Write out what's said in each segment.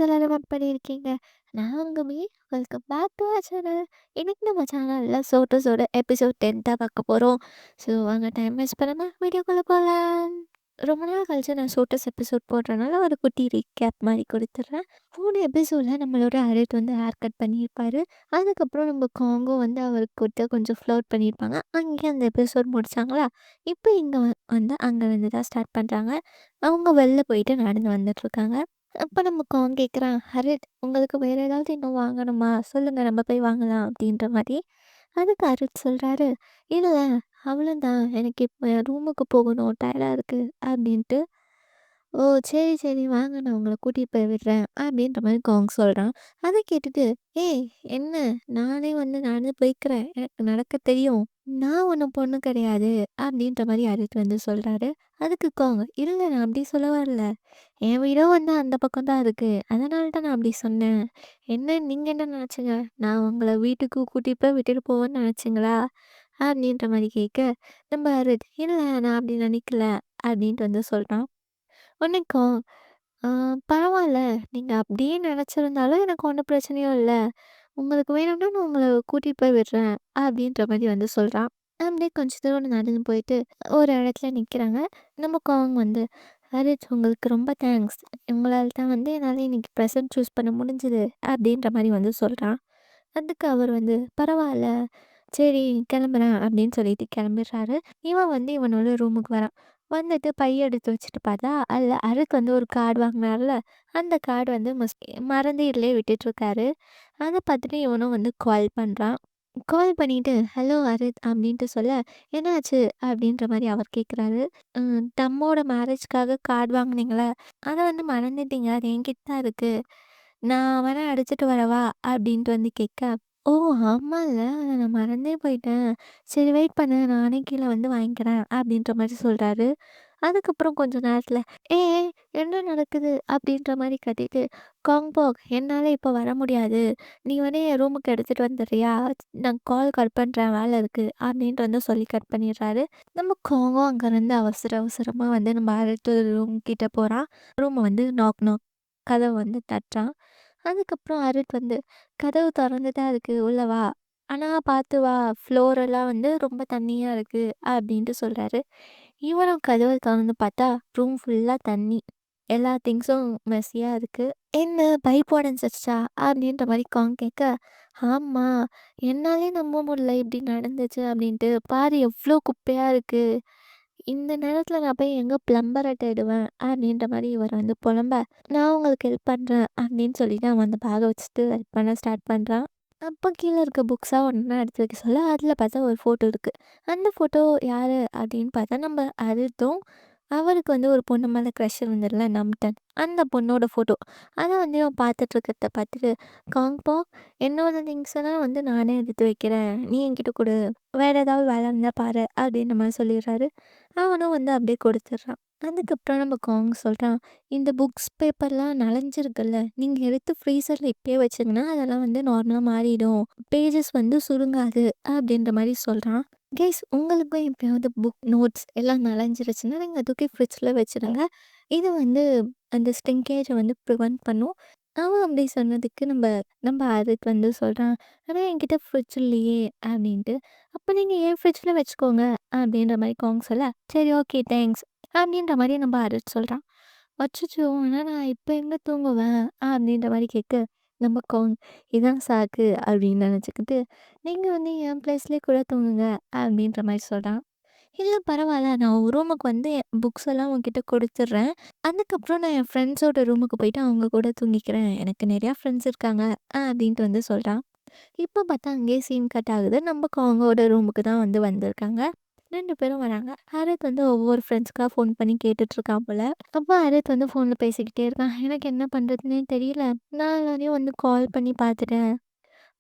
எல்லாரும் ஒர்க் பண்ணியிருக்கீங்க. நான் உங்க மீ welcome back to our channel. இன்னைக்கு நம்ம சேனல்ல சோட்டஸோட எபிசோட் 10 தான் பார்க்க போறோம். ஸோ வாங்க டைம் வேஸ்ட் பண்ணாம வீடியோக்குள்ள போகலாம். ரொம்ப நாள் கழிச்சு நான் சோட்டஸ் எபிசோட் போடுறதுனால ஒரு குட்டி ரீகேப் மாதிரி கொடுத்துட்றேன். 3 எபிசோடில் நம்மளோட அரித் வந்து ஹேர் கட் பண்ணியிருப்பாரு. அதுக்கப்புறம் நம்ம காங்கோ வந்து அவர்கிட்ட கொஞ்சம் ஃப்ளோட் பண்ணியிருப்பாங்க. அங்கேயே அந்த எபிசோட் முடிச்சாங்களா. இப்போ இங்கே வந்து அங்கே தான் ஸ்டார்ட் பண்ணுறாங்க. அவங்க வெளில போயிட்டு நடந்து வந்துட்டுருக்காங்க. அப்போ நம்ம காங் கேட்குறான், "ஹரித், உங்களுக்கு வேறு ஏதாவது இன்னும் வாங்கணுமா? சொல்லுங்கள், நம்ம போய் வாங்கலாம்." அப்படின்ற மாதிரி. அதுக்கு ஹரித் சொல்கிறாரு, "இல்லை, அவ்வளோதான், எனக்கு இப்போ என் ரூமுக்கு போகணும், டயர்டாக இருக்குது." அப்படின்ட்டு. "ஓ, சரி சரி, வாங்க, நான் உங்களை கூட்டிகிட்டு போய் விடுறேன்." அப்படின்ற மாதிரி காங் சொல்கிறான். அதை கேட்டுட்டு, "ஏய், என்ன, நானே வந்து நடந்து போய்க்கிறேன், எனக்கு நடக்க தெரியும், நான் ஒன்றும் பொண்ணு கிடையாது." அப்படின்ற மாதிரி ஹரித் வந்து சொல்கிறாரு. அதுக்கு காங், "இல்லை, நான் அப்படி சொல்ல வரல, என் வீடும் வந்து அந்த பக்கம் தான் இருக்குது, அதனால தான் நான் அப்படி சொன்னேன். என்ன, நீங்கள் என்ன நினச்சிங்க, நான் உங்களை வீட்டுக்கு கூட்டிகிட்டு போய் விட்டுட்டு போவேன்னு நினச்சிங்களா?" அப்படின்ற மாதிரி கேட்க, நம்ம ஹரித், "இல்லை, நான் அப்படி நினைக்கல." அப்படின்ட்டு வந்து சொல்கிறான். உனக்கும் ஆ, பரவாயில்ல, நீங்கள் அப்படியே நினச்சிருந்தாலும் எனக்கு ஒன்றும் பிரச்சனையும் இல்லை, உங்களுக்கு வேணும்னா நான் உங்களை கூட்டிகிட்டு போய் விடுறேன்." அப்படின்ற மாதிரி வந்து சொல்கிறான். அப்படியே கொஞ்சம் தூரம் நடந்து போயிட்டு ஒரு இடத்துல நிற்கிறாங்க. நம்ம காங் வந்து, "ஹரித், உங்களுக்கு ரொம்ப தேங்க்ஸ், உங்களால் தான் வந்து என்னால் இன்னைக்கு ப்ரெசன்ட் சூஸ் பண்ண முடிஞ்சுது." அப்படின்ற மாதிரி வந்து சொல்கிறான். அதுக்கு அவர் வந்து, "பரவாயில்ல, சரி, கிளம்புறேன்." அப்படின்னு சொல்லிட்டு கிளம்பிடுறாரு. இவன் வந்து இவனோட ரூமுக்கு வரான். வந்துட்டு பைய எடுத்து வச்சுட்டு பார்த்தா, அதில் அருக்கு வந்து ஒரு கார்டு வாங்கினார்ல, அந்த கார்டு வந்து மறந்து இதுலேயே விட்டுட்டுருக்காரு. அதை பார்த்துட்டு இவனும் வந்து கால் பண்ணுறான். கால் பண்ணிட்டு, "ஹலோ அரித்" அப்படின்ட்டு சொல்ல, "என்னாச்சு?" அப்படின்ற மாதிரி அவர் கேட்குறாரு. தம்மோட மேரேஜ்க்காக கார்டு வாங்குனீங்களே, அதை வந்து மறந்துட்டீங்க, அது என்கிட்ட தான் இருக்குது, நான் வேணா அடிச்சிட்டு வரவா?" அப்படின்ட்டு வந்து கேட்க, "ஓ, ஆமால்ல, அதை நான் மறந்தே போயிட்டேன், சரி வெயிட் பண்ணு, நானே கீழே வந்து வாங்கிக்கிறேன்." அப்படின்ற மாதிரி சொல்கிறாரு. அதுக்கப்புறம் கொஞ்ச நேரத்தில், "ஏய், என்ன நடக்குது?" அப்படின்ற மாதிரி கத்திட்டு, "காங்பாக், என்னால் இப்போ வர முடியாது, நீ வந்து என் ரூமுக்கு எடுத்துகிட்டு வந்துடுறியா, நான் கால் கட் பண்ணுறேன், வேலை இருக்குது." அப்படின்ட்டு வந்து சொல்லி கட் பண்ணிடுறாரு. நம்ம காங்கும் அங்கேருந்து அவசர அவசரமாக வந்து நம்ம அடுத்த ரூம் கிட்ட போகிறான். ரூமை வந்து நாக் நாக் கதவை வந்து தட்டுறான். அதுக்கப்புறம் அருட் வந்து, "கதவு திறந்து தான் இருக்குது, உள்ள வா, ஆனால் பார்த்து வா, ஃப்ளோரெல்லாம் வந்து ரொம்ப தண்ணியாக இருக்குது." அப்படின்ட்டு சொல்கிறாரு. இவனும் கதவை திறந்து பார்த்தா ரூம் ஃபுல்லாக தண்ணி, எல்லா திங்ஸும் மெஸ்ஸியாக இருக்குது. "என்ன, பைப் உடஞ்சிருச்சா?" அப்படின்ற மாதிரி காங் கேட்க, "ஆமாம், என்னாலே நம்ப முடியல இப்படி நடந்துச்சு அப்படின்ட்டு, பாரு எவ்வளோ குப்பையாக இருக்குது, இந்த நேரத்தில் நான் போய் எங்கே பிளம்பரை தேடுவேன்." அப்படின்ற மாதிரி இவர் வந்து புலம்ப, "நான் உங்களுக்கு ஹெல்ப் பண்ணுறேன்." அப்படின்னு சொல்லிட்டு அவன் அந்த பேகை வச்சுட்டு ஹெல்ப் பண்ண ஸ்டார்ட் பண்ணுறான். அப்போ கீழே இருக்க புக்ஸாக ஒன்றா எடுத்து வைக்க சொல்ல, அதில் பார்த்தா ஒரு ஃபோட்டோ இருக்குது. அந்த ஃபோட்டோ யார் அப்படின்னு பார்த்தா நம்ம அரித்தும், அவருக்கு வந்து ஒரு பொண்ணு மேலே க்ரஷ் இருந்துடல, நம்டன், அந்த பொண்ணோட ஃபோட்டோ. அதை வந்து அவன் பார்த்துட்டு இருக்கிறத பார்த்துட்டு, "காங்பா, என்னோட திங்ஸ் எல்லாம் வந்து நானே எடுத்து வைக்கிறேன், நீ என்கிட்ட கொடு, வேறு ஏதாவது வேலை இருந்தால் பாரு." அப்படின்ற மாதிரி சொல்லிடுறாரு. அவனும் வந்து அப்படியே கொடுத்துட்றான். அதுக்கப்புறம் நம்ம காங் சொல்கிறான், "இந்த புக்ஸ் பேப்பர்லாம் நனைஞ்சிருக்குல்ல, நீங்கள் எடுத்து ஃப்ரீசரில் இப்பயே வச்சிங்கன்னா அதெல்லாம் வந்து நார்மலாக மாறிடும், பேஜஸ் வந்து சுருங்காது." அப்படின்ற மாதிரி சொல்கிறான். கைஸ், உங்களுக்கும் எப்பயாவது புக் நோட்ஸ் எல்லாம் நனைஞ்சிருச்சுன்னா நீங்கள் தூக்கி ஃப்ரிட்ஜில் வச்சுருங்க. இது வந்து அந்த ஸ்ட்ரிங்கேஜை வந்து ப்ரிவென்ட் பண்ணும். அவன் அப்படி சொன்னதுக்கு நம்ம நம்ம அதுக்கு வந்து சொல்கிறான், "ஆனால் என்கிட்ட ஃப்ரிட்ஜ் இல்லையே." அப்படின்ட்டு. "அப்போ நீங்கள் ஏன் ஃப்ரிட்ஜில் வச்சுக்கோங்க." அப்படின்ற மாதிரி காங் சொல்ல, "சரி, ஓகே, தேங்க்ஸ்." அப்படின்ற மாதிரி நம்ம அரித் சொல்கிறான். "அச்சச்சோ, ஆனால் நான் இப்போ எங்கே தூங்குவேன்?" அப்படின்ற மாதிரி கேட்க, நம்ம காங், "இதான் சாக்கு." அப்படின்னு நினச்சிக்கிட்டு, "நீங்கள் வந்து என் ப்ளேஸ்லேயே கூட தூங்குங்க." அப்படின்ற மாதிரி சொல்கிறான். "இல்லை, பரவாயில்ல, நான் ஒரு ரூமுக்கு வந்து என் புக்ஸ் எல்லாம் உங்ககிட்ட கொடுத்துட்றேன், அதுக்கப்புறம் நான் என் ஃப்ரெண்ட்ஸோட ரூமுக்கு போயிட்டு அவங்க கூட தூங்கிக்கிறேன், எனக்கு நிறையா ஃப்ரெண்ட்ஸ் இருக்காங்க." அப்படின்ட்டு வந்து சொல்கிறான். இப்போ பார்த்தா அங்கேயே சீன் கட் ஆகுது. நம்ம காங்கோட ரூமுக்கு தான் வந்து வந்திருக்காங்க. 2 பேரும் வராங்க. ஹாரித் வந்து ஒவ்வொரு ஃப்ரெண்ட்ஸ்க்கா ஃபோன் பண்ணி கேட்டுட்ருக்கான் போல. அப்போ ஹாரித் வந்து ஃபோனில் பேசிக்கிட்டே இருக்கான். "எனக்கு என்ன பண்ணுறதுன்னே தெரியல, நான் எல்லாரையும் வந்து கால் பண்ணி பார்த்துட்டேன்,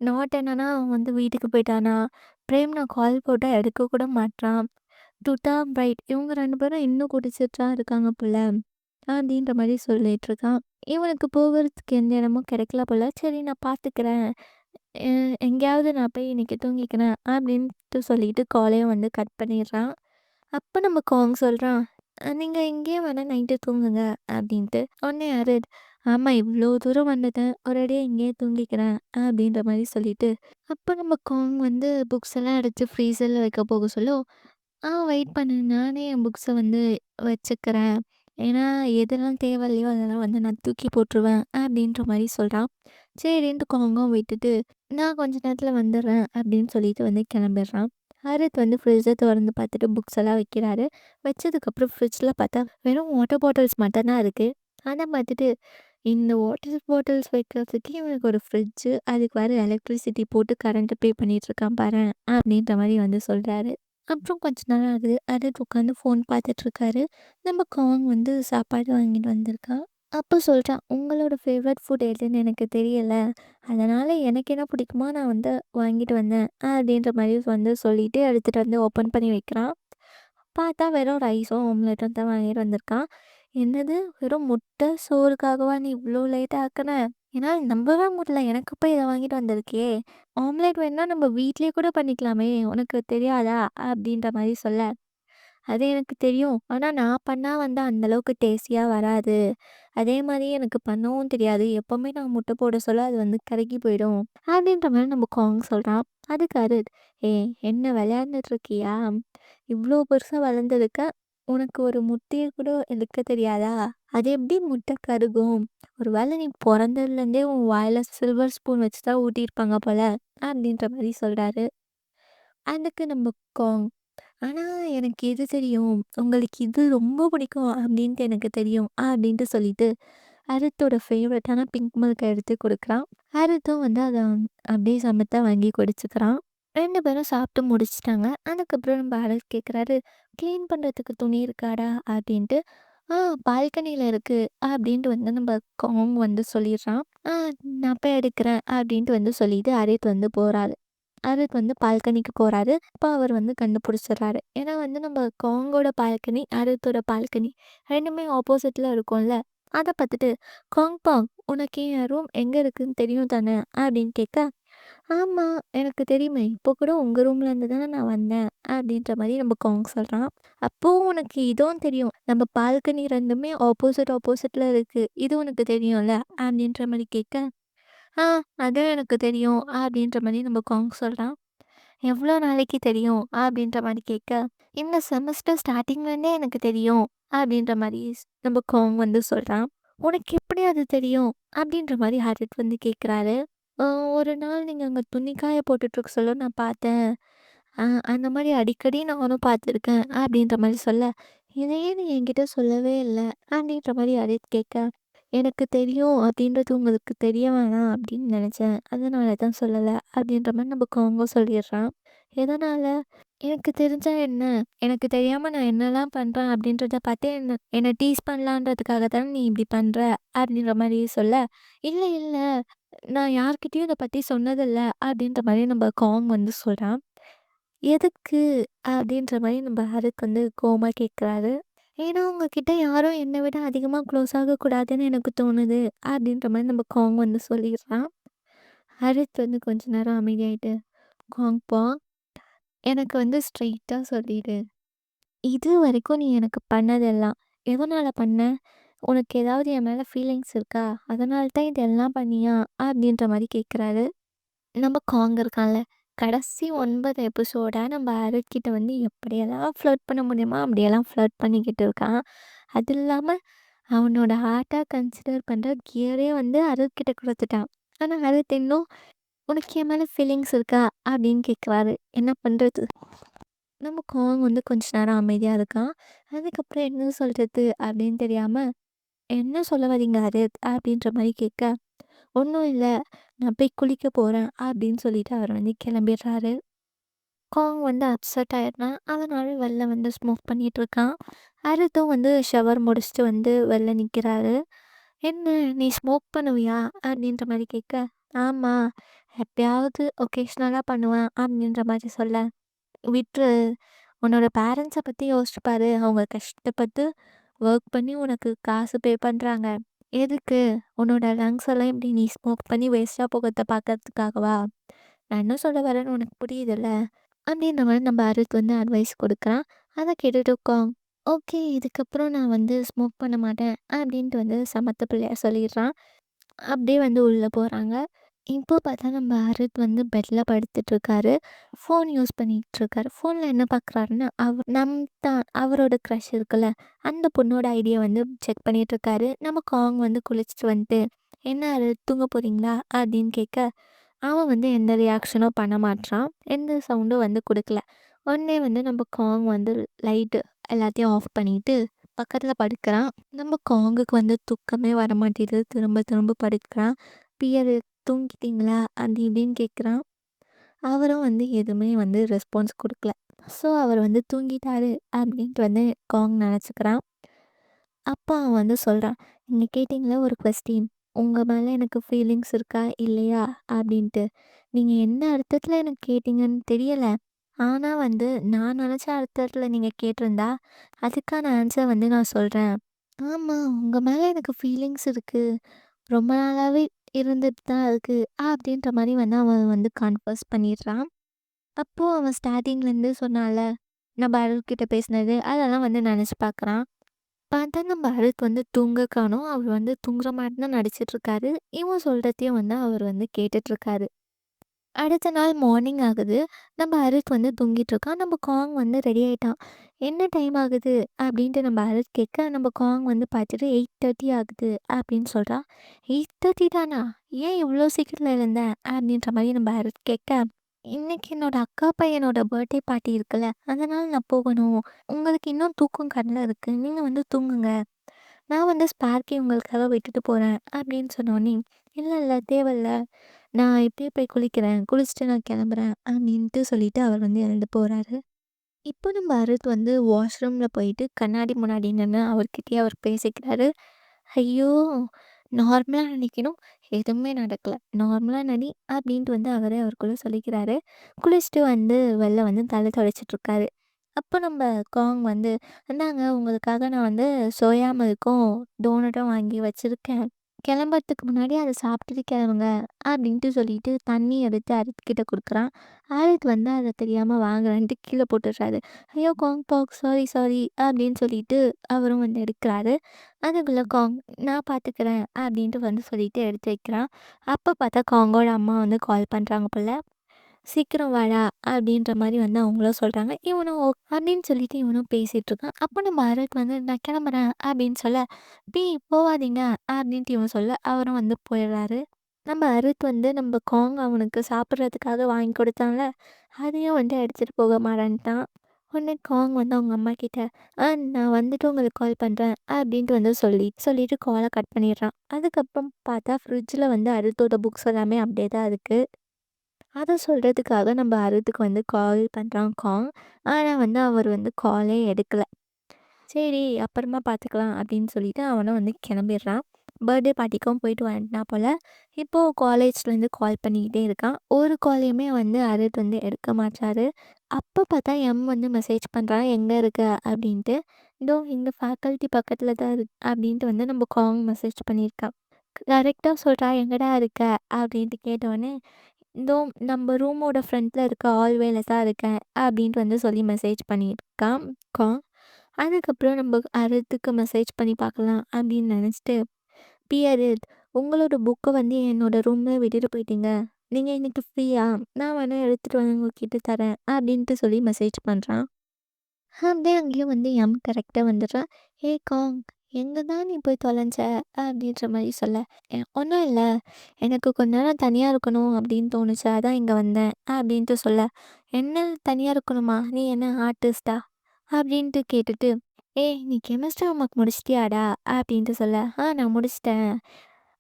நாட் என்னன்னா அவன் வந்து வீட்டுக்கு போயிட்டானா, பிரேம் நான் கால் போட்டால் எடுக்க கூட மாட்றான், டுட்டா, பிரைட் இவங்க 2 பேரும் இன்னும் குடிச்சிட்டு தான் இருக்காங்க போல." அப்படின்ற மாதிரி சொல்லிகிட்ருக்கான். இவனுக்கு போகிறதுக்கு எந்த இடமும் கிடைக்கல போல. "சரி, நான் பார்த்துக்கிறேன், எ எங்கேயாவது நான் போய் இன்னைக்கு தூங்கிக்கிறேன்." அப்படின்ட்டு சொல்லிட்டு காலையும் வந்து கட் பண்ணிடுறான். அப்போ நம்ம காங் சொல்கிறான், நீங்கள் இங்கேயே வேணா நைட்டு தூங்குங்க." அப்படின்ட்டு. உடனே அருட், ஆமா இவ்ளோ தூரம் வந்துட்டேன். ஒரேடியா இங்கேயே தூங்கிக்கிறேன் அப்படின்ற மாரி சொல்லிட்டு, அப்ப நம்ம காங் வந்து புக்ஸ் எல்லாம் எடுத்து ஃப்ரீசர்ல வைக்க போக சொல்ல, வெயிட் பண்ணு. நானே என் புக்ஸ வந்து வச்சுக்கிறேன். ஏன்னா, எதெல்லாம் தேவையில்லையோ அதெல்லாம் வந்து நான் தூக்கி போட்டுருவேன்." அப்படின்ற மாரி சொல்றான். சரின்ட்டு காங்கும் விட்டுட்டு, "நான் கொஞ்ச நேரத்தில வந்துடுறேன்." அப்படின்னு சொல்லிட்டு வந்து கிளம்பிடுறான். ஹாரித் வந்து ஃப்ரிட்ஜ தொறந்து பார்த்துட்டு புக்ஸ் எல்லாம் வைக்கிறாரு. வச்சதுக்கப்புறம் ஃப்ரிட்ஜில பார்த்தா வெறும் வாட்டர் பாட்டில்ஸ் மட்டும் தான் இருக்கு. அத பார்த்துட்டு, "இந்த வாட்டர் பாட்டில்ஸ் வைக்கிறதுக்கு இவனுக்கு ஒரு ஃப்ரிட்ஜு, அதுக்கு வேற எலக்ட்ரிசிட்டி போட்டு கரண்ட் பே பண்ணிட்டுருக்கான் பாரேன்." அப்படின்ற மாரி வந்து சொல்றாரு. அப்புறம் கொஞ்ச நாள் ஆகுது. அருட் உட்காந்து ஃபோன் பார்த்துட்ருக்காரு. நம்ம காங் வந்து சாப்பாடு வாங்கிட்டு வந்திருக்கான். அப்போ சொல்றான், "உங்களோட ஃபேவரட் ஃபுட் எதுன்னு எனக்கு தெரியல. அதனால எனக்கு என்ன பிடிக்குமோ நான் வந்து வாங்கிட்டு வந்தேன்." அப்படின்ற மாரி வந்து சொல்லிட்டு எடுத்துட்டு வந்து ஓப்பன் பண்ணி வைக்கிறான். பார்த்தா வெறும் ரைஸும், ஆம்லெட்டும் தான் வாங்கிட்டு வந்திருக்கான். "என்னது வெறும் முட்டை, சோறுக்காகவா நீ இவ்ளோ லேட்டா ஆக்குன? என்னால நம்பவே முடியல. எனக்கு போய் இத வாங்கிட்டு வந்திருக்கியே! ஆம்லெட் வேணுனா நம்ம வீட்லயே கூட பண்ணிக்கலாமே! உனக்கு தெரியாதா?" அப்படின்ற மாரி சொல்ல, "அது எனக்கு தெரியும். ஆனா நான் பண்ணா வந்து அந்த அளவுக்கு டேஸ்டியா வராது. அதே மாரி எனக்கு பண்ணவும் தெரியாது. எப்பவுமே நான் முட்டை போட சொல்ல அது வந்து கருகி போயிடும்." அப்படின்ற மாரி நம்ம காங் சொல்றான். அதுக்கு அருட், "ஏய் என்ன விளையாண்டுட்டு இருக்கியா? இவ்ளோ பெருசா வளர்ந்துருக்க. உனக்கு ஒரு முட்டைய கூட எடுக்க தெரியாதா? அது எப்படி முட்டை கருகும்? ஒரு வேளை நீ பொறந்ததுலேருந்தே உன் வாயில சில்வர் ஸ்பூன் வச்சு தான் ஊட்டியிருப்பாங்க போல." அப்படின்ற மாரி சொல்றாரு. அதுக்கு நம்ம காங், "ஆனா எனக்கு இது தெரியும். உங்களுக்கு இது ரொம்ப பிடிக்கும் அப்படின்ட்டு எனக்கு தெரியும்." அப்படின்ட்டு சொல்லிட்டு, ஹாரித்தோட ஃபேவரட்டான பிங்க் மில்க்க எடுத்து குடுக்குறான். ஹாரித்தும் வந்து அத அப்படியே சமத்தா வாங்கி குடிச்சுக்கிறான். 2 பேரும் சாப்பிட்டு முடிச்சுட்டாங்க. அதுக்கப்புறம் நம்ம ஹாரித் கேட்குறாரு, "கிளீன் பண்ணுறதுக்கு துணி இருக்காடா?" அப்படின்ட்டு. "ஆ பால்கனியில இருக்கு." அப்படின்ட்டு வந்து நம்ம காங் வந்து சொல்லிடுறான். "ஆ நான் போய் எடுக்கிறேன்." அப்படின்ட்டு வந்து சொல்லிட்டு ஹாரித் வந்து போறாரு. ஹாரித் வந்து பால்கனிக்கு போறாரு. அப்ப அவர் வந்து கண்டுபிடிச்சிடுறாரு. ஏன்னா வந்து நம்ம காங்கோட பால்கனி, ஹாரித்தோட பால்கனி 2மே ஆப்போசிட்ல இருக்கும்ல. அத பார்த்துட்டு, "காங்பாங் உனக்கு என் ரூம் எங்க இருக்குன்னு தெரியும் தானே?" அப்படின்னு கேட்க, "ஆமா எனக்கு தெரியுமே. இப்போ கூட உங்க ரூம்ல இருந்து தானே நான் வந்தேன்." அப்படின்ற மாரி நம்ம காங் சொல்றான். "அப்போ உனக்கு இதுவும் தெரியும். நம்ம பால்கனி 2மே ஆப்போசிட்ல இருக்கு. இது உனக்கு தெரியும்ல?" அப்படின்ற மாரி கேட்க, "ஆ அதுவும் எனக்கு தெரியும்." அப்படின்ற மாரி நம்ம காங் சொல்றான். "எவ்வளோ நாளைக்கு தெரியும்?" அப்படின்ற மாரி கேட்க, "இந்த செமஸ்டர் ஸ்டார்ட்டிங்லேருந்தே எனக்கு தெரியும்." அப்படின்ற மாரி நம்ம காங் வந்து சொல்றான். "உனக்கு எப்படி அது தெரியும்?" அப்படின்ற மாரி ஹாரித் வந்து கேட்குறாரு. "அ ஒரு நாள் நீங்க அங்க துணி காய போட்டுட்ருக்க சொல்ல நான் பார்த்தேன். அ அந்த மாரி அடிக்கடி நானும் பார்த்துருக்கேன்." அப்படின்ற மாரி சொல்ல, "இதையே நீ என்கிட்ட சொல்லவே இல்ல." அப்படின்ற மாரி ஹாரித் கேட்க, "எனக்கு தெரியும் அப்படின்றது உங்களுக்கு தெரிய வேணாம் அப்படின்னு நினச்சேன். அதனால தான் சொல்லல." அப்படின்ற மாரி நம்ம காங்கோ சொல்லிடுறான். "எதனால?" "எனக்கு தெரிஞ்சா என்ன? எனக்கு தெரியாம நான் என்னலாம் பண்றேன் அப்படின்றத பார்த்து என்ன டீஸ் பண்ணலான்றதுக்காக தானே நீ இப்படி பண்ற." அப்படின்ற மாரி சொல்ல, "இல்ல, இல்ல. நான் யார்கிட்டயும் இத பத்தி சொன்னதில்ல." அப்படின்ற மாரி நம்ம காங் வந்து சொல்றான். "எதுக்கு?" அப்படின்ற மாரி நம்ம ஹாரித் வந்து கோவமா கேட்குறாரு. "ஏன்னா உங்ககிட்ட யாரும் என்ன விட அதிகமா க்ளோஸ் ஆகக்கூடாதுன்னு எனக்கு தோணுது." அப்படின்ற மாரி நம்ம காங் வந்து சொல்லிடுறான். ஹாரித் வந்து கொஞ்ச நேரம் அமைதியாயிட்டு, "காங்பா எனக்கு வந்து ஸ்ட்ரெயிட்டா சொல்லிடு. இதுவரைக்கும் நீ எனக்கு பண்ணதெல்லாம் எதனால பண்ண? உனக்கு ஏதாவது என் மேல ஃபீலிங்ஸ் இருக்கா? அதனால தான் இதெல்லாம் பண்ணியா?" அப்படின்ற மாரி கேட்குறாரு. நம்ம காங் இருக்கான்ல, கடைசி 9 எபிசோடா நம்ம அருட் கிட்ட வந்து எப்படியெல்லாம் ஃப்ளர்ட் பண்ண முடியுமோ அப்படியெல்லாம் ஃப்ளர்ட் பண்ணிக்கிட்டு இருக்கான். அது இல்லாம அவனோட ஹார்ட்டா கன்சிடர் பண்ற கியரே வந்து அருட் கிட்ட குடுத்துட்டான். ஆனா அருட் இன்னும் "உனக்கு என் மேல ஃபீலிங்ஸ் இருக்கா?" அப்படின்னு கேட்குறாரு. என்ன பண்றது? நம்ம காங் வந்து கொஞ்ச நேரம் அமைதியா இருக்கான். அதுக்கப்புறம் என்ன சொல்றது அப்படின்னு தெரியாம, "என்ன சொல்ல வரீங்க அருட்?" அப்படின்ற மாரி கேட்க, "ஒண்ணும் இல்ல. நான் போய் குளிக்க போறேன்." அப்படின்னு சொல்லிட்டு அவர் வந்து கிளம்பிடுறாரு. காங் வந்து அப்செட் ஆயிடுறான். அதனால வெளில வந்து ஸ்மோக் பண்ணிட்டு இருக்கான். அருத்தும் வந்து ஷவர் முடிச்சுட்டு வந்து வெளில நிற்கிறாரு. "என்ன நீ ஸ்மோக் பண்ணுவியா?" அப்படின்ற மாரி கேட்க, "ஆமா. எப்பயாவது ஒகேஷ்னலா பண்ணுவேன்." அப்படின்ற மாரி சொல்ல, "விட்ரு. உன்னோட பேரண்ட்ஸ பத்தி யோசிச்சு பாரு. அவங்க கஷ்டப்பட்டு ஒர்க் பண்ணி உனக்கு காசு பே பண்றாங்க. எதுக்கு? உன்னோட லங்ஸ் எல்லாம் இப்படி நீ ஸ்மோக் பண்ணி வேஸ்ட்டா போகத்த பார்க்கறதுக்காகவா? நான் என்ன சொல்ல வரேன்னு உனக்கு புரியுதுல்ல?" அப்படின்ற மாரி நம்ம அருத் வந்து அட்வைஸ் குடுக்குறான். அத கேட்டுட்டு உட்காங், ஓகே. இதுக்கப்புறம் நான் வந்து ஸ்மோக் பண்ண மாட்டேன் அப்படின்ட்டு வந்து சமத்த பிள்ளையா சொல்லிடுறான். அப்படியே வந்து உள்ள போறாங்க. இப்போ பார்த்தா நம்ம அருட் வந்து பெட்ல படுத்துட்டுருக்காரு. Phone use பண்ணிட்டுருக்காரு. ஃபோன்ல என்ன பார்க்குறாருன்னா, நம் தான் அவரோட க்ரஷ் இருக்குல்ல, அந்த பொண்ணோட ஐடிய வந்து செக் பண்ணிட்டுருக்காரு. நம்ம காங் வந்து குளிச்சுட்டு வந்துட்டு, "என்ன அருட் தூங்க போறீங்களா?" அப்படின்னு கேட்க, அவன் வந்து எந்த ரியாக்ஷனும் பண்ண மாட்றான். எந்த சவுண்டும் வந்து குடுக்கல. உடனே வந்து நம்ம காங் வந்து லைட்டு எல்லாத்தையும் ஆஃப் பண்ணிட்டு பக்கத்துல படுக்குறான். நம்ம காங்குக்கு வந்து தூக்கமே வரமாட்டேங்குது. திரும்ப திரும்ப படுக்கிறான். பியரு தூங்கிட்டீங்களா? அது இப்படின்னு கேட்குறான். அவரும் வந்து எதுவுமே வந்து ரெஸ்பான்ஸ் குடுக்கல. ஸோ அவர் வந்து தூங்கிட்டாரு அப்படின்ட்டு வந்து காங் நெனச்சுக்கிறான். அப்பா அவன் வந்து சொல்றான், "நீங்க கேட்டீங்கல்ல ஒரு கொஸ்டின். உங்க மேல எனக்கு ஃபீலிங்ஸ் இருக்கா? இல்லையா? அப்படின்ட்டு. நீங்க எந்த அர்த்தத்துல எனக்கு கேட்டீங்கன்னு தெரியல. ஆனா வந்து நான் நெனச்ச அர்த்தத்துல நீங்க கேட்டிருந்தா, அதுக்கான ஆன்ஸர் வந்து நான் சொல்றேன். ஆமா, உங்க மேல எனக்கு ஃபீலிங்ஸ் இருக்கு. ரொம்ப நாளாவே இருந்துட்டு தான் இருக்கு." அப்படின்ற மாரி வந்து அவன் வந்து கன்ஃபஸ் பண்ணிடுறான். அப்போ அவன் ஸ்டார்ட்டிங்லேருந்து சொன்னான்ல, நம்ம அருள்கிட்ட பேசினது, அதெல்லாம் வந்து நெனச்சு பார்க்குறான். பார்த்தா நம்ம பரத் வந்து தூங்க காணோம். அவர் வந்து தூங்குற மாரி தான் நடிச்சிட்டுருக்காரு. இவன் சொல்றதையும் வந்து அவர் வந்து கேட்டுட்ருக்காரு. அடுத்த நாள் மார்னிங் ஆகுது. நம்ம ஹரித் வந்து தூங்கிட்டு இருக்கான். நம்ம காங் வந்து ரெடி ஆயிட்டான். "என்ன டைம் ஆகுது?" அப்படின்ட்டு நம்ம ஹரித் கேட்க, நம்ம காங் வந்து பார்த்துட்டு 8:30 ஆகுது அப்படின்னு சொல்றான். 8:30 தானா? ஏன் இவ்வளோ சீக்கிரத்துல எழுந்த? அப்படின்ற மாரி நம்ம ஹரித் கேட்க, "இன்னைக்கு என்னோட அக்கா பையனோட பர்த்டே பார்ட்டி இருக்குல்ல, அதனால நான் போகணும். உங்களுக்கு இன்னும் தூக்கம் கண்ல இருக்கு. நீங்க வந்து தூங்குங்க. நான் வந்து ஸ்பேர் கீ உங்களுக்காக விட்டுட்டு போறேன்." அப்படின்னு சொன்னோனே, "இல்ல, இல்ல தேவையில்ல. நான் இப்பயே போய் குளிக்கிறேன். குளிச்சுட்டு நான் கிளம்புறேன்." அப்படின்ட்டு சொல்லிட்டு அவர் வந்து எழுந்து போறாரு. இப்போ நம்ம அருத் வந்து வாஷ்ரூம்ல போயிட்டு கண்ணாடி முன்னாடி நின்னு அவர்கிட்டயே அவர் பேசிக்கிறாரு. ஐயோ! நார்மலா நடிக்கணும். எதுவுமே நடக்கல. நார்மலா நடி அப்படின்ட்டு வந்து அவரே அவருக்குள்ள சொல்லிக்கிறாரு. குளிச்சுட்டு வந்து வெளில வந்து தல துடைச்சிட்டு இருக்காரு. அப்போ நம்ம காங் வந்து, "இந்தாங்க உங்களுக்காக நான் வந்து சோயா மில்க்கும், டோனட்டும் வாங்கி வச்சிருக்கேன். கிளம்புறதுக்கு முன்னாடி அத சாப்பிட்டுட்டு கிளம்புங்க." அப்படின்ட்டு சொல்லிட்டு தண்ணி எடுத்து அரித் கிட்ட குடுக்குறான். ஆரித் வந்து அத தெரியாம வாங்குறேன்ட்டு கீழ போட்டுடுறாரு. "ஐயோ! காங் பாக் சாரி, சாரி." அப்படின்னு சொல்லிட்டு அவரும் வந்து எடுக்குறாரு. அதுக்குள்ள காங், "நான் பார்த்துக்கிறேன்." அப்படின்ட்டு வந்து சொல்லிட்டு எடுத்து வைக்கிறான். அப்ப பார்த்தா காங்கோட அம்மா வந்து கால் பண்றாங்க போல. "சீக்கிரம் வாடா" அப்படின்ற மாரி வந்து அவங்களும் சொல்றாங்க. இவனும் அப்படின்னு சொல்லிட்டு இவனும் பேசிட்டு இருக்கான். அப்போ நம்ம அருட் வந்து, "நான் கிளம்புறேன்" அப்படின்னு சொல்ல, போவாதீங்க" அப்படின்ட்டு இவன் சொல்ல, அவரும் வந்து போயிடுறாரு. நம்ம அருட் வந்து நம்ம காங் அவனுக்கு சாப்பிட்றதுக்காக வாங்கி கொடுத்தான்ல, அதையும் வந்து எடுத்துட்டு போக மறந்துட்டான். உடனே காங் வந்து அவங்க அம்மா கிட்ட, நான் வந்துட்டு உங்களுக்கு கால் பண்ணுறேன்" அப்படின்ட்டு வந்து சொல்லிட்டு காலை கட் பண்ணிடுறான். அதுக்கப்புறம் பார்த்தா ஃப்ரிட்ஜில் வந்து அருத்தோட புக்ஸ் எல்லாமே அப்படியே தான் இருக்குது. அத சொல்றதுக்காக நம்ம அருத்துக்கு வந்து கால் பண்றான் காங். ஆனா வந்து அவர் வந்து காலே எடுக்கல. சரி அப்புறமா பார்த்துக்கலாம் அப்படின்னு சொல்லிட்டு அவனும் வந்து கிளம்பிடுறான். பர்த்டே பார்ட்டிக்கும் போயிட்டு வந்துட்டான் போல. இப்போ காலேஜ்லேருந்து கால் பண்ணிக்கிட்டே இருக்கான். ஒரு காலையுமே வந்து அருத் வந்து எடுக்க மாட்றாரு. அப்போ பார்த்தா எம் வந்து மெசேஜ் பண்றான், "எங்க இருக்க?" அப்படின்ட்டு. "இதோ இந்த ஃபேக்கல்ட்டி பக்கத்துல தான் அப்படின்ட்டு வந்து நம்ம காங் மெசேஜ் பண்ணியிருக்கான். கரெக்ட்டா சொல்றா, "எங்கடா இருக்க?" அப்படின்ட்டு கேட்டோனே, "இதோ நம்ம ரூமோட ஃப்ரண்ட்ல இருக்க ஹால்வேல தான் இருக்கேன்" அப்படின்ட்டு வந்து சொல்லி மெசேஜ் பண்ணியிருக்கான் காங். அதுக்கப்புறம் நம்ம அருத்துக்கு மெசேஜ் பண்ணி பார்க்கலாம் அப்படின்னு நினச்சிட்டு, "பியரித், உங்களோட புக்கை வந்து என்னோட ரூம்ல விட்டுட்டு போயிட்டீங்க. நீங்க இன்னைக்கு ஃப்ரீயா? நான் வேணா எடுத்துட்டு வந்து உங்ககிட்ட தரேன்" அப்படின்ட்டு சொல்லி மெசேஜ் பண்ணுறான். அப்படியே அங்கேயும் வந்து எம் கரெக்டாக வந்துடுறான். "ஏய் காங், எங்கே தான் நீ போய் தொலைஞ்ச?" அப்படின்ற மாதிரி சொல்ல, ஒன்றும் இல்லை, எனக்கு கொஞ்ச நேரம் தனியாக இருக்கணும் அப்படின்னு தோணுச்சு, அதான் இங்கே வந்தேன்" அப்படின்ட்டு சொல்ல, "என்ன தனியாக இருக்கணுமா? நீ என்ன ஆர்டிஸ்டா?" அப்படின்ட்டு கேட்டுட்டு, "ஏய் நீ கெமிஸ்ட்ரி ஹோம்ஒர்க் முடிச்சிட்டியாடா?" அப்படின்ட்டு சொல்ல, நான் முடிச்சிட்டேன்"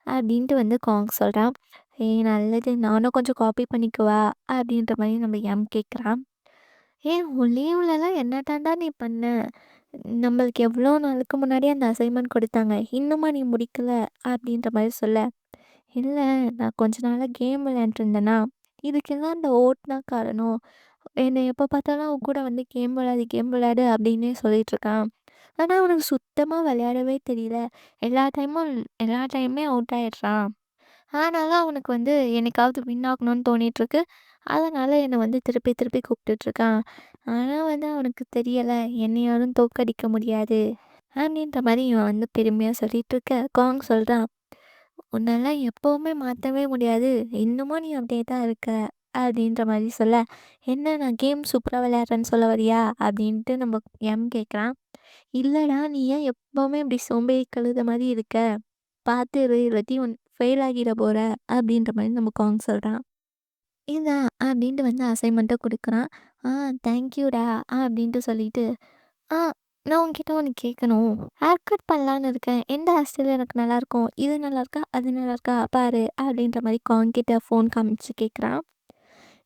அப்படின்ட்டு வந்து காங் சொல்கிறான். "ஏய் நல்லது, நானும் கொஞ்சம் காப்பி பண்ணிக்குவா?" அப்படின்ற மாதிரி நம்ம எம் கேட்குறான். "ஏன் உன் லீவ்லலாம் என்ன தாண்டா நீ பண்ண? நம்மளுக்கு எவ்வளோ நாளுக்கு முன்னாடியே அந்த அசைன்மெண்ட் கொடுத்தாங்க. இன்னுமா நீ முடிக்கல?" அப்படின்ற மாரி சொல்ல, "இல்ல, நான் கொஞ்ச நாளா கேம் விளையாண்ட்டுருந்தேனா, இதுக்கெல்லாம் இந்த ஓட் தான் காரணம். என்னை எப்போ பார்த்தாலும் அவன் கூட வந்து கேம் விளையாடு, கேம் விளையாடு" அப்படின்னே சொல்லிட்டுருக்கான். ஆனா அவனுக்கு சுத்தமா விளையாடவே தெரியல. எல்லா டைமுமே அவுட் ஆயிடுறான். ஆனாலும் அவனுக்கு வந்து என்னைக்காவது வின் ஆகணும்னு தோணிட்டுருக்கு. அதனால என்ன வந்து திருப்பி திருப்பி கூப்பிட்டுட்ருக்கான். ஆனா வந்து அவனுக்கு தெரியல, என்னை யாரும் தோற்கடிக்க முடியாது. அப்படின்ற மாரி இவன் வந்து பெருமையா சொல்லிட்டு இருக்க, காங் சொல்றான், "உன்னெல்லாம் எப்பவுமே மாத்தவே முடியாது. இன்னமும் நீ அப்படியே தான் இருக்க." அப்படின்ற மாரி சொல்ல, "என்ன நான் கேம் சூப்பரா விளையாடுறேன்னு சொல்ல வரியா?" அப்படின்ட்டு நம்ம எம் கேட்குறான். "இல்லடா, நீ ஏன் எப்பவுமே இப்படி சோம்பேறி கழுத மாரி இருக்க? பார்த்து இரு, இல்லாட்டி ஃபெயில் ஆகிட போற." அப்படின்ற மாரி நம்ம காங் சொல்றான். "இந்தா" அப்படின்ட்டு வந்து அசைன்மெண்ட்ட குடுக்குறான். "ஆ தேங்க்யூடா" அப்படின்ட்டு சொல்லிட்டு, "ஆ நான் உன்கிட்ட ஒண்ணு கேட்கணும். ஹேர் கட் பண்ணலான்னு இருக்கேன். எந்த ஹேர் ஸ்டைல் எனக்கு நல்லாயிருக்கும்? இது நல்லாயிருக்கா? அது நல்லாயிருக்கா? பாரு" அப்படின்ற மாரி காங் கிட்ட ஃபோன் காமிச்சு கேட்குறான்.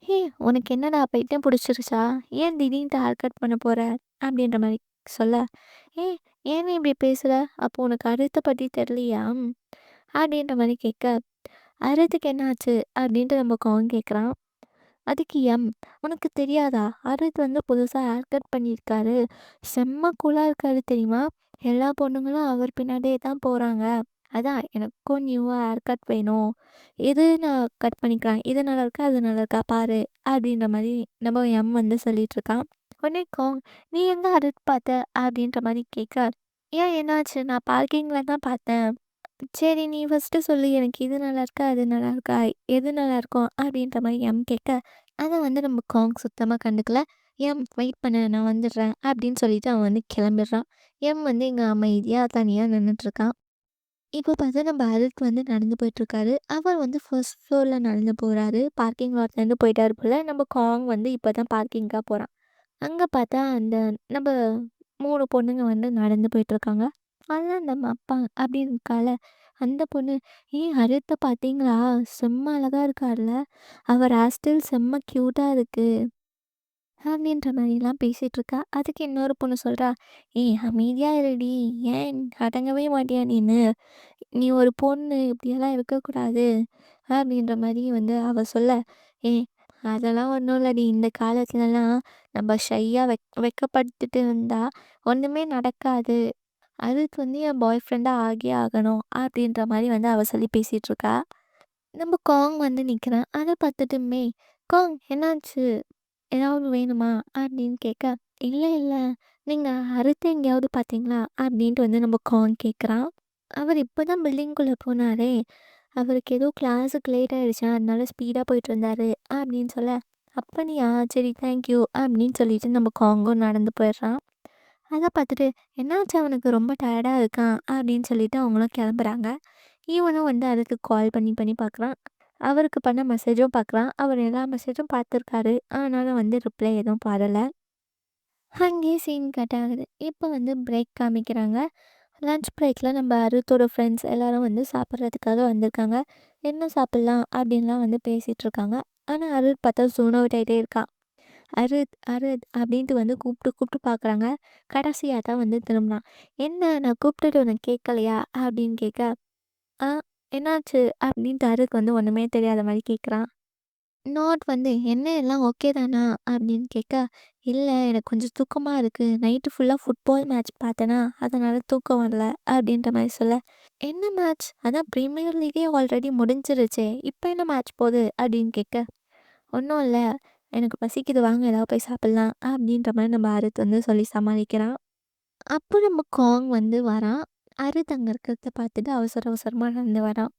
"ஏய் உனக்கு என்னடா பைத்தியம் புடிச்சிருச்சா? ஏன் திடீர்னுட்டு ஹேர் கட் பண்ண போற?" அப்படின்ற மாரி சொல்ல, "ஏய் ஏன் நீ இப்படி பேசுற? அப்போ உனக்கு அருத்த பத்தி தெரியலையா?" அப்படின்ற மாரி கேட்க, "அருத்துக்கு என்ன ஆச்சு?" அப்படின்ட்டு நம்ம காங் கேட்குறான். அதுக்கு எம், "உனக்கு தெரியாதா? அரித் வந்து புதுசா ஹேர் கட் பண்ணியிருக்காரு. செம்ம கூலா இருக்காரு தெரியுமா? எல்லா பொண்ணுங்களும் அவர் பின்னாடியே தான் போறாங்க. அதான் எனக்கும் நியூவா ஹேர் கட் வேணும். எது நான் கட் பண்ணிக்கலாம். இது நல்லாயிருக்கா? அது நல்லாயிருக்கா? பாரு." அப்படின்ற மாரி நம்ம எம் வந்து சொல்லிட்டுருக்கான். உடனே காங், "நீ எங்க அரித் பார்த்த?" அப்படின்ற மாரி கேட்க, "ஏன் என்னாச்சு? நான் பார்க்கிங்ல தான் பார்த்தேன்." "சரி நீ ஃபர்ஸ்ட்டு சொல்லு. எனக்கு இது நல்லாயிருக்கா? அது நல்லாயிருக்கா? எது நல்லாயிருக்கும்?" அப்படின்ற மாரி எம் கேட்க, அத வந்து நம்ம காங் சுத்தமா கண்டுக்கல. "எம் வெயிட் பண்ணு நான் வந்துடுறேன்" அப்படின்னு சொல்லிட்டு அவன் வந்து கிளம்பிடுறான். எம் வந்து இங்க அமைதியா தனியா நின்னுட்டுருக்கான். இப்போ பார்த்தா நம்ம அருட் வந்து நடந்து போயிட்டுருக்காரு. அவர் வந்து ஃபர்ஸ்ட் ஃப்ளோர்ல நடந்து போறாரு. பார்க்கிங் லாட்லேருந்து போயிட்டாரு போல. நம்ம காங் வந்து இப்போ தான் பார்க்கிங்க்கா போறான். அங்க பார்த்தா அந்த நம்ப 3 பொண்ணுங்க வந்து நடந்து போயிட்டுருக்காங்க. அதுல நம்ம அப்பா அப்படின்னு இருக்கால, அந்த பொண்ணு, "ஏய் ஹரித்த பார்த்தீங்களா? செம்ம அழகா இருக்கார்ல. அவர் ஹேர் ஸ்டைல் செம்ம கியூட்டா இருக்கு." அப்படின்ற மாரிலாம் பேசிகிட்ருக்கா. அதுக்கு இன்னொரு பொண்ணு சொல்றா, "ஏய் அமைதியா இருடி. ஏன் அடங்கவே மாட்டியா நீனு? நீ ஒரு பொண்ணு இப்படியெல்லாம் இருக்கக்கூடாது." அப்படின்ற மாரி வந்து அவ சொல்ல, "ஏய் அதெல்லாம் ஒண்ணும் இல்லடி. இந்த காலத்துலலாம் நம்ம ஷையா வெட்கப்பட்டுட்டு இருந்தா ஒண்ணுமே நடக்காது. அதுக்கு வந்து என் பாய் ஃப்ரெண்டா ஆகியே ஆகணும்." அப்படின்ற மாரி வந்து அவ சொல்லி பேசிகிட்ருக்கா. நம்ம காங் வந்து நிக்கிறான். அத பார்த்துட்டுமே, "காங் என்னாச்சு? ஏதாவது வேணுமா?" அப்படின்னு கேட்க, "இல்ல, இல்ல. நீங்க அருத்த எங்கேயாவது பார்த்தீங்களா?" அப்படின்ட்டு வந்து நம்ம காங் கேட்குறான். அவர் இப்பதான் பில்டிங்குள்ள போனாரே! அவருக்கு ஏதோ கிளாஸுக்கு லேட் ஆயிடுச்சா, அதனால ஸ்பீடா போயிட்டுருந்தாரு அப்படின்னு சொல்ல, "அப்படியா! சரி தேங்க்யூ" அப்படின்னு சொல்லிட்டு நம்ம காங்கும் நடந்து போயிடுறான். அத பார்த்துட்டு, "என்னாச்சு அவனுக்கு ரொம்ப டயர்டா இருக்கான்" அப்படின்னு சொல்லிட்டு அவங்களும் கிளம்புறாங்க. இவனும் வந்து அதுக்கு கால் பண்ணி பண்ணி பார்க்குறான். அவருக்கு பண்ண மெசேஜும் பார்க்குறான். அவர் எல்லா மெசேஜும் பார்த்துருக்காரு. ஆனாலும் வந்து ரிப்ளை எதுவும் வரல. அங்கேயே சீன் கட் ஆகுது. இப்போ வந்து பிரேக் காமிக்கிறாங்க. லஞ்ச் பிரேக்கில நம்ம அருத்தோட ஃப்ரெண்ட்ஸ் எல்லாரும் வந்து சாப்பிட்றதுக்காக வந்திருக்காங்க. என்ன சாப்பிட்லாம் அப்படின்லாம் வந்து பேசிகிட்டு இருக்காங்க. ஆனா அருத் பார்த்தா ஜூன் அவுட் ஆயிட்டே இருக்கான். "அருத், அருத்" அப்படின்ட்டு வந்து கூப்பிட்டு கூப்பிட்டு பார்க்குறாங்க. கடைசியா தான் வந்து திரும்புனான். "என்ன நான் கூப்பிட்டது உனக்கு கேட்கலையா?" அப்படின்னு கேட்க, "ஆ என்னாச்சு?" அப்படின்ட்டு அருத் வந்து ஒண்ணுமே தெரியாத மாரி கேட்குறான். நோட் வந்து, "என்ன எல்லாம் ஓகே தானா?" அப்படின்னு கேட்க, "இல்ல எனக்கு கொஞ்சம் தூக்கமா இருக்கு. நைட்டு ஃபுல்லா ஃபுட்பால் மேட்ச் பார்த்தேனா, அதனால தூக்கம் வரல." அப்படின்ற மாரி சொல்ல, "என்ன மேட்ச்? அதான் பிரீமியர் லீகே ஆல்ரெடி முடிஞ்சிருச்சே. இப்ப என்ன மேட்ச் போது?" அப்படின்னு கேட்க, "ஒண்ணும் இல்ல. எனக்கு பசிக்குது வாங்க ஏதாவது போய் சாப்பிடலாம்." அப்படின்ற மாரி நம்ம அருத் வந்து சொல்லி சமாளிக்கிறான். அப்போ நம்ம காங் வந்து வரான். அருத் அங்க இருக்கிறத பார்த்துட்டு அவசர அவசரமா நடந்து வரான்.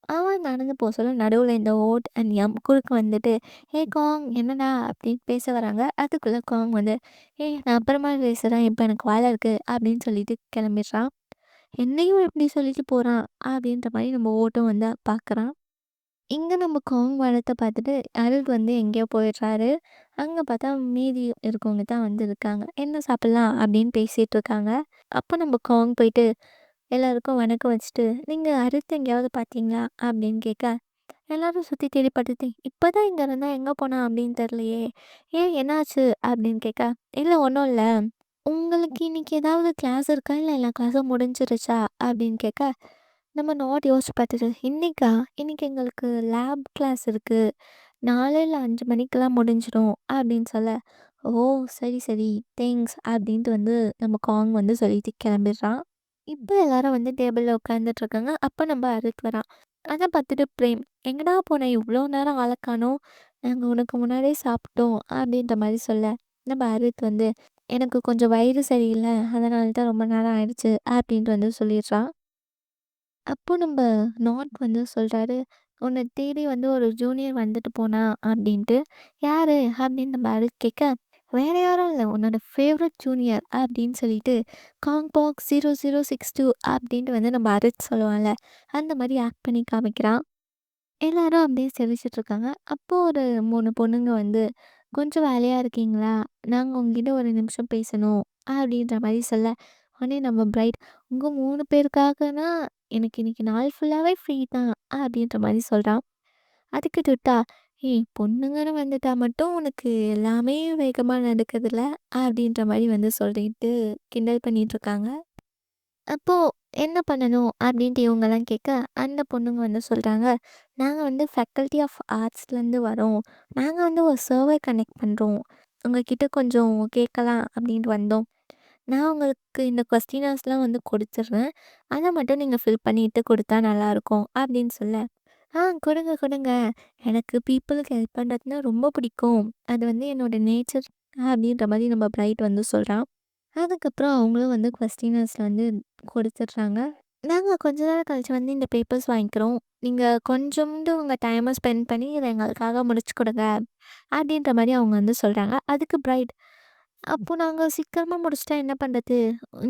அவன் நடந்து போ சொல்ல நடுவுல இந்த ஓட் அண்ட் எம் குறுக்க வந்துட்டு, "ஏய் காங் என்னடா?" அப்படின்னு பேச வராங்க. அதுக்குள்ள காங் வந்து, "ஏய் நான் அப்புறமா பேசுறேன். இப்ப எனக்கு வேலை இருக்கு." அப்படின்னு சொல்லிட்டு கிளம்பிடுறான். என்னையும் இப்படி சொல்லிட்டு போறான் அப்படின்ற மாரி நம்ம ஓட்டும் வந்து பார்க்குறான். இங்க நம்ம காங் வரத்த பார்த்துட்டு அருள் வந்து எங்கேயோ போயிடுறாரு. அங்க பார்த்தா மீதி இருக்கவங்க தான் வந்து இருக்காங்க. "என்ன சாப்பிடலாம்?" அப்படின்னு பேசிட்டு இருக்காங்க. அப்போ நம்ம காங் போயிட்டு எல்லாருக்கும் வணக்கம் வச்சுட்டு, "நீங்க அருத் எங்கேயாவது பார்த்தீங்களா?" அப்படின்னு கேட்க, எல்லாரும் சுத்தி தேடி பார்த்துட்டு, "இப்பதான் இங்க இருந்தா எங்க போனா அப்படின்னு தெரியலையே. ஏன் என்னாச்சு?" அப்படின்னு கேட்க, "இல்ல ஒண்ணும் இல்ல. உங்களுக்கு இன்னைக்கு ஏதாவது கிளாஸ் இருக்கா? இல்ல எல்லா கிளாஸும் முடிஞ்சிருச்சா?" அப்படின்னு கேட்க, நம்ம நோட் யோசிச்சு பார்த்துட்டு, "இன்னைக்கா? இன்னைக்கு எங்களுக்கு லேப் கிளாஸ் இருக்கு. 4 இல்ல 5 மணிக்கெல்லாம் முடிஞ்சிடும்." அப்படின்னு சொல்ல, "ஓ! சரி, சரி. தேங்க்ஸ்." அப்படின்ட்டு வந்து நம்ம காங் வந்து சொல்லிட்டு கிளம்பிடுறான். இப்ப எல்லாரும் வந்து டேபிள்ல உட்காந்துட்டு இருக்காங்க. அப்ப நம்ம அருட் வரான். அத பார்த்துட்டு பிரேம், "எங்கடா போன? இவ்ளோ நேரம் ஆள காணோம். நாங்க உனக்கு முன்னாடியே சாப்பிட்டோம் அப்படின்ற மாரி சொல்ல, நம்ம அருத் வந்து எனக்கு கொஞ்சம் வயிறு சரியில்ல. அதனால தான் ரொம்ப நேரம் ஆயிடுச்சு அப்படின்ட்டு வந்து சொல்லிடுறான். அப்போ நம்ப நாட் வந்து சொல்றாரு, "உன்ன தேடி வந்து ஒரு ஜூனியர் வந்துட்டு போனா" அப்படின்ட்டு. "யாரு?" அப்படின்னு நம்ம அருட் கேட்க, "வேற யாரும் இல்ல. உன்னோட ஃபேவரைட் ஜூனியர்" அப்படின்னு சொல்லிட்டு, காங்பாக் 0062 அப்படின்ட்டு வந்து நம்ம அருட் சொல்லுவான்ல, அந்த மாரி ஆக்ட் பண்ணி காமிக்கிறான். எல்லாரும் அப்படியே சிரிச்சுட்டு இருக்காங்க. அப்போ ஒரு 3 பொண்ணுங்க வந்து, "கொஞ்சம் வேலையா இருக்கீங்களா? நாங்க உங்ககிட்ட ஒரு நிமிஷம் பேசணும்." அப்படின்ற மாரி சொல்ல, உடனே நம்ம பிரைட், "உங்க 3 பேருக்காகனா எனக்கு இன்னைக்கு நாள் ஃபுல்லாவே ஃப்ரீ தான்." அப்படின்ற மாரி சொல்றான். அதுக்கு துர்கா, "ஏய் பொண்ணுங்கன்னு வந்துட்டா மட்டும் உனக்கு எல்லாமே வேகமா நடக்குதுல்ல." அப்படின்ற மாரி வந்து சொல்லிட்டு கிண்டல் பண்ணிட்டு இருக்காங்க. அப்போ என்ன பண்ணணும் அப்படின்ட்டு இவங்கலாம் கேட்க, அந்த பொண்ணுங்க வந்து சொல்றாங்க, "நாங்க வந்து ஃபேக்கல்டி ஆஃப் ஆர்ட்ஸ்லேருந்து வரோம். நாங்க வந்து ஒரு சர்வே கனெக்ட் பண்றோம். உங்ககிட்ட கொஞ்சம் கேட்கலாம் அப்படின்ட்டு வந்தோம். நான் உங்களுக்கு இந்த கொஸ்டினர்ஸ்லாம் வந்து குடுத்துடுறேன். அத மட்டும் நீங்க ஃபில் பண்ணிட்டு குடுத்தா நல்லாயிருக்கும்." அப்படின்னு சொல்ல, குடுங்க குடுங்க. எனக்கு பீப்பிளுக்கு ஹெல்ப் பண்ணுறதுன்னா ரொம்ப பிடிக்கும். அது வந்து என்னோட நேச்சர்." அப்படின்ற மாரி நம்ம பிரைட் வந்து சொல்றான். அதுக்கப்புறம் அவங்களும் வந்து கொஸ்டினர்ஸ் வந்து கொடுத்துட்றாங்க. நாங்க கொஞ்ச நேரம் கழிச்சு வந்து இந்த பேப்பர்ஸ் வாங்கிக்கிறோம். நீங்க கொஞ்சோண்டு உங்க டைம ஸ்பெண்ட் பண்ணி இத எங்களுக்காக முடிச்சு குடுங்க. அப்படின்ற மாரி அவங்க வந்து சொல்றாங்க. அதுக்கு பிரைட், அப்போ நாங்க சீக்கிரமா முடிச்சுட்டா என்ன பண்றது?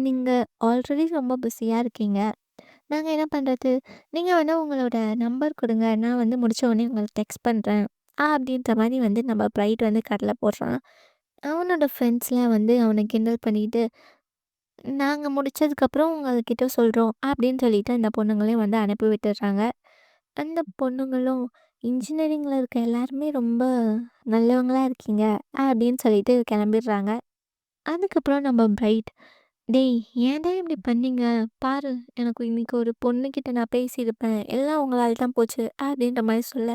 நீங்க ஆல்ரெடி ரொம்ப பிஸியா இருக்கீங்க. நாங்க என்ன பண்றது? நீங்க வேணா உங்களோட நம்பர் குடுங்க. நான் வந்து முடிச்ச உடனே உங்களுக்கு டெக்ஸ்ட் பண்றேன். அப்படின்ற மாரி வந்து நம்ம பிரைட் வந்து கடல போடுறான். அவனோட ஃப்ரெண்ட்ஸ்லாம் வந்து அவன கிண்டல் பண்ணிட்டு, நாங்க முடிச்சதுக்கப்புறம் உங்ககிட்ட சொல்றோம் அப்படின்னு சொல்லிட்டு அந்த பொண்ணுங்களையும் வந்து அனுப்பி விட்டுடுறாங்க. அந்த பொண்ணுங்களும் இன்ஜினியரிங்ல இருக்க எல்லாருமே ரொம்ப நல்லவங்களா இருக்கீங்க அப்படின்னு சொல்லிட்டு கிளம்பிடுறாங்க. அதுக்கப்புறம் நம்ம பிரைட், டேய் ஏன்டா இப்படி பண்ணீங்க? பாரு எனக்கு இன்னைக்கு ஒரு பொண்ணுகிட்ட நான் பேசியிருப்பேன். எல்லாம் உங்களால தான் போச்சு அப்படின்ற மாதிரி சொல்ல,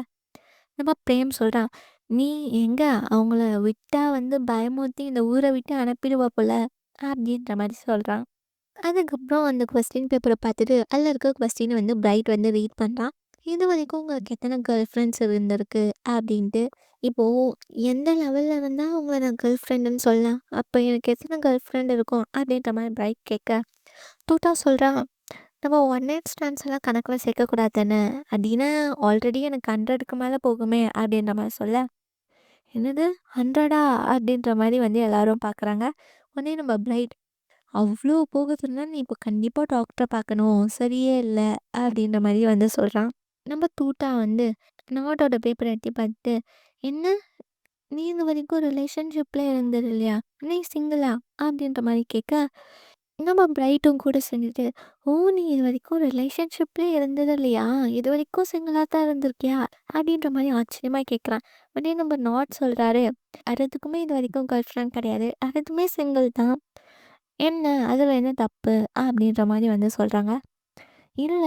நம்ம பிரேம் சொல்றான், நீ எங்க அவங்கள விட்டா வந்து பயமுறுத்தி இந்த ஊரை விட்டு அனுப்பிடுவ போல அப்படின்ற மாதிரி சொல்றான். அதுக்கப்புறம் அந்த கொஸ்டின் பேப்பர பார்த்துட்டு, அதில இருக்க கொஸ்டின வந்து பிரைட் வந்து ரீட் பண்றான். "இதுவரைக்கும் உங்களுக்கு எத்தன கேர்ள் ஃப்ரெண்ட்ஸ் இருந்திருக்கு?" அப்படின்ட்டு. இப்போ எந்த லெவல்ல இருந்தா உங்கள நான் கேர்ள் ஃப்ரெண்டுன்னு சொல்லலாம்? அப்ப எனக்கு எத்தன கேர்ள் ஃப்ரெண்ட் இருக்கும்? அப்படின்ற மாரி பிரைட் கேட்க, டூட்டா சொல்றான், "நம்ம ஒன் நைட் ஸ்டாண்ட்ஸ் எல்லாம் கணக்குல சேர்க்கக்கூடாது தானே? அப்படின்னா ஆல்ரெடி எனக்கு 100க்கு மேல போகுமே!" அப்படின்ற மாரி சொல்ல, "என்னது 100ஆ?" அப்படின்ற மாரி வந்து எல்லாரும் பார்க்குறாங்க. உடனே நம்ம பிரைட், அவ்ளோ போகுதுன்னா, நீ இப்போ கண்டிப்பா டாக்டர பார்க்கணும். சரியே இல்ல. அப்படின்ற மாரி வந்து சொல்றான். நம்ம தூட்டா வந்து நோட்டோட பேப்பர எட்டி பார்த்துட்டு, "என்ன? நீ இதுவரைக்கும் ரிலேஷன்ஷிப்ல இருந்தது இல்லையா? நீ சிங்கிளா?" அப்படின்ற மாரி கேட்க, நம்ம பிரைட்டும் கூட சேர்ந்துட்டு, "ஓ! நீ இதுவரைக்கும் ரிலேஷன்ஷிப்லயே இருந்தது இல்லையா? இதுவரைக்கும் சிங்கிளா தான் இருந்திருக்கியா?" அப்படின்ற மாரி ஆச்சரியமா கேட்குறான். உடனே நம்ம நாட் சொல்றாரு, "அறதுக்குமே இதுவரைக்கும் கேர்ள் ஃப்ரெண்ட் கிடையாது. அறதுமே சிங்கிள் தான்." என்ன? அதில என்ன தப்பு? அப்படின்ற மாரி வந்து சொல்றாங்க. இல்ல,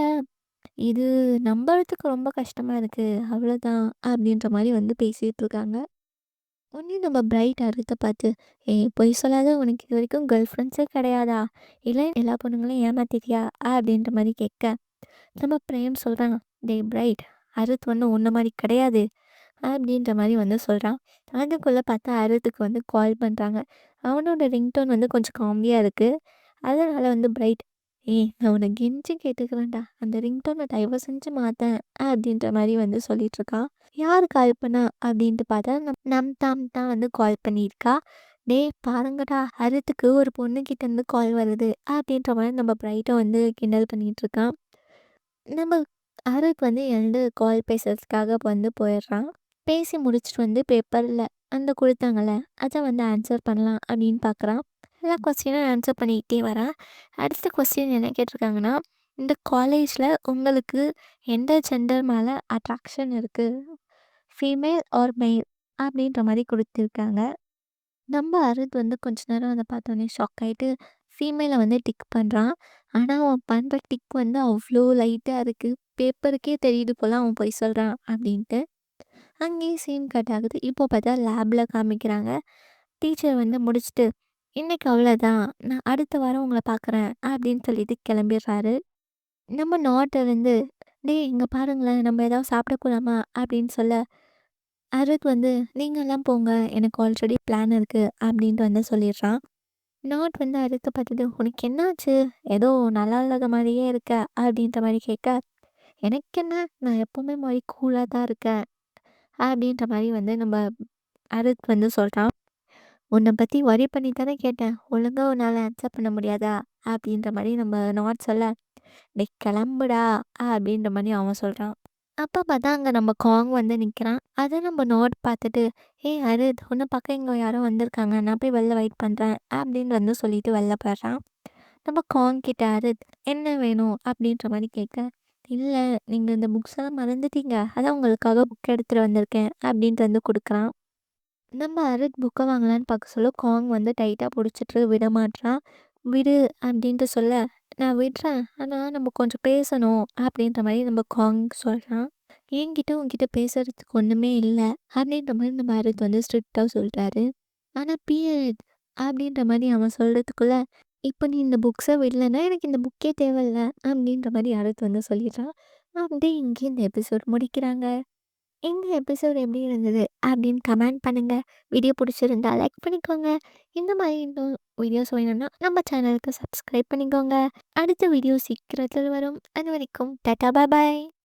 இது நம்புறதுக்கு ரொம்ப கஷ்டமா இருக்கு. அவ்வளோதான் அப்படின்ற மாரி வந்து பேசிட்டு இருக்காங்க. உடனே நம்ம பிரைட் அருத்த பார்த்து, "ஏய் பொய் சொல்லாத உனக்கு இதுவரைக்கும் கேர்ள் ஃப்ரெண்ட்ஸே கிடையாதா? இல்ல எல்லா பொண்ணுங்களையும் ஏமாத்திட்டியா?" அப்படின்ற மாரி கேட்க, நம்ம பிரேம் சொல்றான், "டேய் பிரைட், அருத் ஒண்ணும் உன்ன மாரி கிடையாது." அப்படின்ற மாரி வந்து சொல்றான். அதுக்குள்ள பார்த்தா அருத்துக்கு வந்து கால் பண்றாங்க. அவனோட ரிங்டோன் வந்து கொஞ்சம் காமெடியா இருக்கு. அதனால வந்து பிரைட், "ஏய் நான் உன்ன கெஞ்சி கேட்டுக்கிறேன்டா. அந்த ரிங்டோன தயவு செஞ்சு மாத்தேன்." அப்படின்ற மாரி வந்து சொல்லிட்டுருக்கான். யாரு கால் பண்ணா அப்படின்ட்டு பார்த்தா, நம்தாம் தான் வந்து கால் பண்ணியிருக்கா. "டேய் பாருங்கடா, அருத்துக்கு ஒரு பொண்ணுகிட்டேருந்து கால் வருது." அப்படின்ற மாரி நம்ம பிரைட்ட வந்து கிண்டல் பண்ணிட்டுருக்கான். நம்ம அருக் வந்து எழுந்து கால் பேசுறதுக்காக வந்து போயிடுறான். பேசி முடிச்சுட்டு வந்து பேப்பர்ல அந்த குடுத்தாங்கல்ல, அத வந்து ஆன்சர் பண்ணலாம் அப்படின்னு பார்க்குறான். எல்லா கொஸ்டினும் ஆன்சர் பண்ணிக்கிட்டே வரான். அடுத்த கொஸ்டின் என்ன கேட்டிருக்காங்கன்னா, இந்த காலேஜ்ல உங்களுக்கு எந்த ஜெண்டர் மேல அட்ராக்ஷன் இருக்கு? Female or male? அப்படின்ற மாரி குடுத்துருக்காங்க. நம்ம அருத் வந்து கொஞ்ச நேரம் அத பார்த்தோனே ஷாக் ஆயிட்டு, ஃபீமேல வந்து டிக் பண்றான். ஆனா, அவன் பண்ற டிக் வந்து அவ்ளோ லைட்டா இருக்கு. பேப்பருக்கே தெரியுது போல அவன் பொய் சொல்றான் அப்படின்ட்டு. அங்கேயே சீன் கட் ஆகுது. இப்போ பார்த்தா லேப்ல காமிக்கிறாங்க. டீச்சர் வந்து முடிச்சுட்டு, "இன்னைக்கு அவ்வளோதான். நான் அடுத்த வாரம் உங்கள பார்க்குறேன்." அப்படின்னு சொல்லிட்டு கிளம்பிடுறாரு. நம்ம நாட்ட வந்து, "டேய் இங்க பாருங்களேன், நம்ம ஏதாவது சாப்பிட போலாமா?" அப்படின்னு சொல்ல, அருட் வந்து நீங்கலாம் போங்க. எனக்கு ஆல்ரெடி பிளான் இருக்கு அப்படின்ட்டு வந்து சொல்லிடுறான். நாட் வந்து அருத்த பார்த்துட்டு உனக்கு என்னாச்சு? ஏதோ நல்லா இல்லாத மாரியே இருக்க அப்படின்ற மாரி கேட்க, எனக்கு என்ன நான் எப்பவுமே மாரி கூலா தான் இருக்கேன். அப்படின்ற மாரி வந்து நம்ம அருத் வந்து சொல்றான். உன்ன பத்தி வொரி பண்ணி தானே கேட்டேன். ஒழுங்கா உன்னால ஆன்சர் பண்ண முடியாதா? அப்படின்ற மாரி நம்ம நாட் சொல்ல, டேய் கிளம்புடா அப்படின்ற மாரி அவன் சொல்றான். அப்ப பார்த்தா அங்க நம்ம காங் வந்து நிக்கிறான். அத நம்ம நோட் பார்த்துட்டு, "ஏய் அரித் உன்ன பார்க்க இங்க யாரோ வந்திருக்காங்க. நான் போய் வெளில வெயிட் பண்றேன்." அப்படின்னு வந்து சொல்லிட்டு வெளில போயிடுறான். நம்ம காங் கிட்ட அரித், "என்ன வேணும்?" அப்படின்ற மாரி கேட்க, "இல்ல நீங்க இந்த புக்ஸ் எல்லாம் மறந்துட்டீங்க. அதான் உங்களுக்காக புக் எடுத்துட்டு வந்திருக்கேன்." அப்படின்ட்டு வந்து குடுக்குறான். நம்ம அரித் புக்க வாங்கலான்னு பார்க்க சொல்ல, காங் வந்து டைட்டா புடிச்சிட்டு விடமாட்றான். "விடு" அப்படின்ட்டு சொல்ல, "நான் விடுறேன். ஆனா நம்ம கொஞ்சம் பேசணும்." அப்படின்ற மாரி நம்ம காங் சொல்றான். "என்கிட்ட உன்கிட்ட பேசுறதுக்கு ஒண்ணுமே இல்ல." அப்படின்ற மாரி நம்ம அரித் வந்து ஸ்ட்ரிக்ட்டா சொல்றாரு. ஆனா பீரியட் அப்படின்ற மாரி அவன் சொல்றதுக்குள்ள, "இப்ப நீ இந்த புக்ஸ விடலன்னா எனக்கு இந்த புக்கே தேவையில்ல." அப்படின்ற மாரி அரித் வந்து சொல்லிடுறான். அப்படியே இங்கேயே இந்த எபிசோட் முடிக்கிறாங்க. இந்த எபிசோட் எப்படி இருந்தது அப்படின்னு கமெண்ட் பண்ணுங்க. வீடியோ பிடிச்சிருந்தா லைக் பண்ணிக்கோங்க. இந்த மாதிரி இன்னும் வீடியோஸ் வேணும்னா நம்ம சேனலுக்கு சப்ஸ்கிரைப் பண்ணிக்கோங்க. அடுத்த வீடியோ சீக்கிரத்தில் வரும். அது வரைக்கும் டாடா பாய் பாய்.